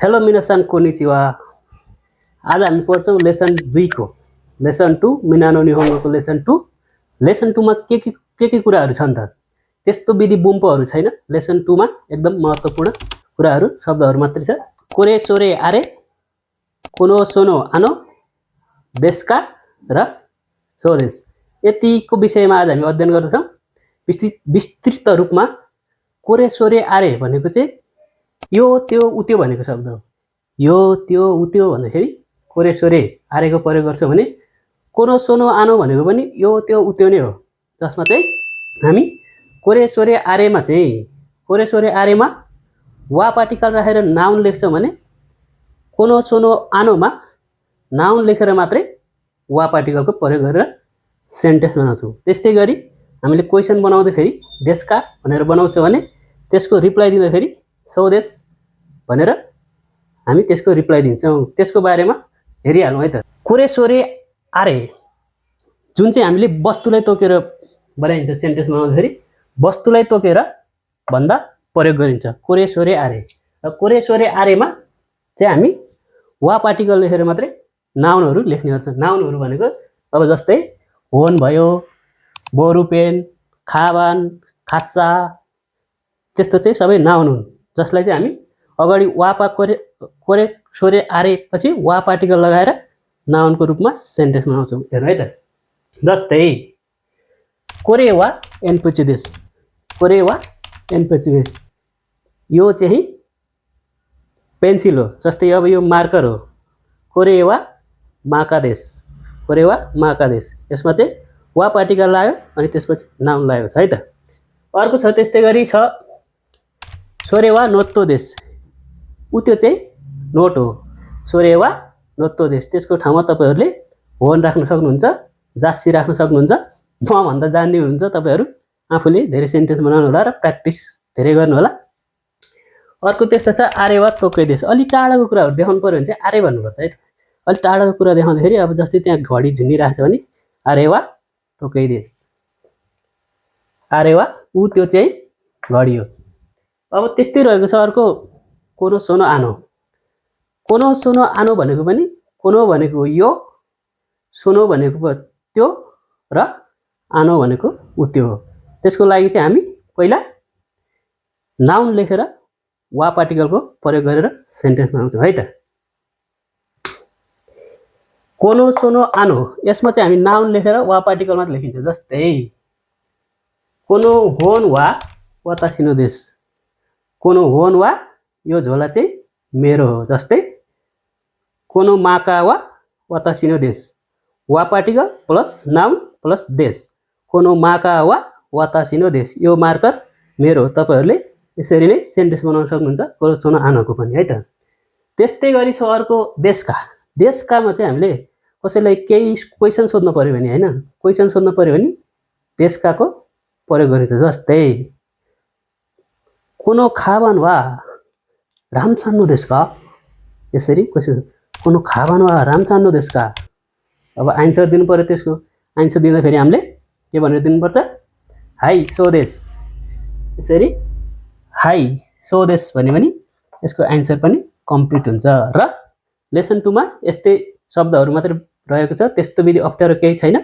Hello मिनासान konnichiwa. आज हामी पढ्छौँ लेसन 2 को लेसन 2 मिनानो निहोङ्गोको लेसन 2। लेसन 2 मा के कुराहरू छन् त? त्यस्तो विधि बुम्पोहरू छैन। लेसन 2 मा एकदम महत्त्वपूर्ण कुराहरू शब्दहरू मात्रै छ। कोरे सोरे आरे, कोनो सोनो आनो, देशका र स्वदेश, यतिको विषयमा आज हामी अध्ययन गर्छौँ। विस्तृत रूपमा कोरे सोरे आरे भनेको चाहिँ यो त्यो उत्यो भनेको शब्द हो। यो त्यो उत्यो भन्दाखेरि कोरे सोरे आरेको प्रयोग गर्छौँ भने कोनो सोनो आनो भनेको पनि यो त्यो उत्यो नै हो। जसमा चाहिँ हामी कोरे सोरे आरेमा चाहिँ कोरे सोरे आरेमा वा पार्टिकल राखेर नाउन लेख्छौँ भने कोनो सोनो आनोमा नाउन लेखेर मात्रै वा पार्टिकलको प्रयोग गरेर सेन्टेन्स बनाउँछौँ। त्यस्तै गरी हामीले क्वेसन बनाउँदाखेरि देशका भनेर बनाउँछौँ भने त्यसको रिप्लाई दिँदाखेरि स्वदेश भनेर हामी त्यसको रिप्लाई दिन्छौँ। त्यसको बारेमा हेरिहालौँ है त। कोरे सोरे आरे जुन चाहिँ हामीले वस्तुलाई तोकेर बनाइन्छ सेन्टेन्स बनाउँदाखेरि वस्तुलाई तोकेर भन्दा प्रयोग गरिन्छ कोरे सोरे आरे। र कोरे सोरे आरेमा चाहिँ हामी वा पार्टिकल लेखेर मात्रै नाउनहरू लेख्ने गर्छौँ। नाउनहरू भनेको अब जस्तै होन भयो, बोरुपेन, खाबान, खास्सा, त्यस्तो चाहिँ सबै नाउन हुन्। जसलाई चाहिँ हामी अगाडि वापा कोरे सोरे आरे पछि वा पार्टिकल लगाएर नाउनको रूपमा सेन्टेन्स बनाउँछौँ। हेर्नु है त। जस्तै कोरेवा एनपुचिदेश, कोरेवा एनपुचिदेश यो चाहिँ पेन्सिल हो। जस्तै अब यो मार्कर हो। कोरेवा माकादेश, कोरेवा माकादेश, यसमा चाहिँ वा पार्टिकल लाग्यो अनि त्यसपछि नाउन लागेको छ है त। अर्को छ त्यस्तै गरी छ सोरेवा नोत्तो देश, त्यो चाहिँ नोट हो। सोरेवा नोत्तो देश, त्यसको ठाउँमा तपाईँहरूले होन राख्न सक्नुहुन्छ, जासी राख्न सक्नुहुन्छ। मभन्दा जान्ने हुनुहुन्छ तपाईँहरू आफूले धेरै सेन्टेन्स बनाउनु होला र प्र्याक्टिस धेरै गर्नु होला। अर्को त्यस्तो छ आरेवा तोकै देश। अलि टाढाको कुराहरू देखाउनु पर्यो भने चाहिँ आरे भन्नुपर्छ है त। अलि टाढाको कुरा देखाउँदाखेरि अब जस्तै त्यहाँ घडी झुन्डिरहेको छ भने आरेवा तोकै देश, आरेवा त्यो चाहिँ घडी हो। अब त्यस्तै रहेको छ अर्को कोनो सोनो आनो। कोनो सोनो आनो भनेको पनि कोनो भनेको यो, सोनो भनेको त्यो र आनो भनेको उत्यो हो। त्यसको लागि चाहिँ हामी पहिला नाउन लेखेर वा पार्टिकलको प्रयोग गरेर सेन्टेन्स बनाउँछौँ है त। कोनो सोनो आनो, यसमा चाहिँ हामी नाउन लेखेर वा पार्टिकल मात्र लेखिन्छ। जस्तै कोनो होन वा वातासिनो देश, कोनो होन वा यो झोला चाहिँ मेरो हो। जस्तै कोनो माका वा वातासिनो देश, वा पार्टिकल प्लस नाउन प्लस देश, कोनो माका वा वातासिनो देश, यो मार्कर मेरो हो। तपाईँहरूले यसरी नै सेन्टेन्स बनाउन सक्नुहुन्छ कोनो सोनो आनोको पनि है त। त्यस्तै गरी छ अर्को देशका। देशकामा चाहिँ हामीले कसैलाई केही क्वेसन सोध्नु पर्यो भने होइन, क्वेसन सोध्नु पर्यो भने देशकाको प्रयोग गरिन्छ। जस्तै कोनो खाबान वा रामछान्नु देशका, यसरी क्वेसन कोनो खाबान वा रामछान्नु देशका। अब आन्सर दिनु पर्यो। त्यसको आन्सर दिँदाखेरि हामीले के भनेर दिनुपर्छ? हाई स्वदेश। यसरी हाई स्वदेश भन्यो भने यसको आन्सर पनि कम्प्लिट हुन्छ। र लेसन 2 मा यस्तै शब्दहरू मात्रै रहेको छ। त्यस्तो विधि अप्ठ्यारो केही छैन।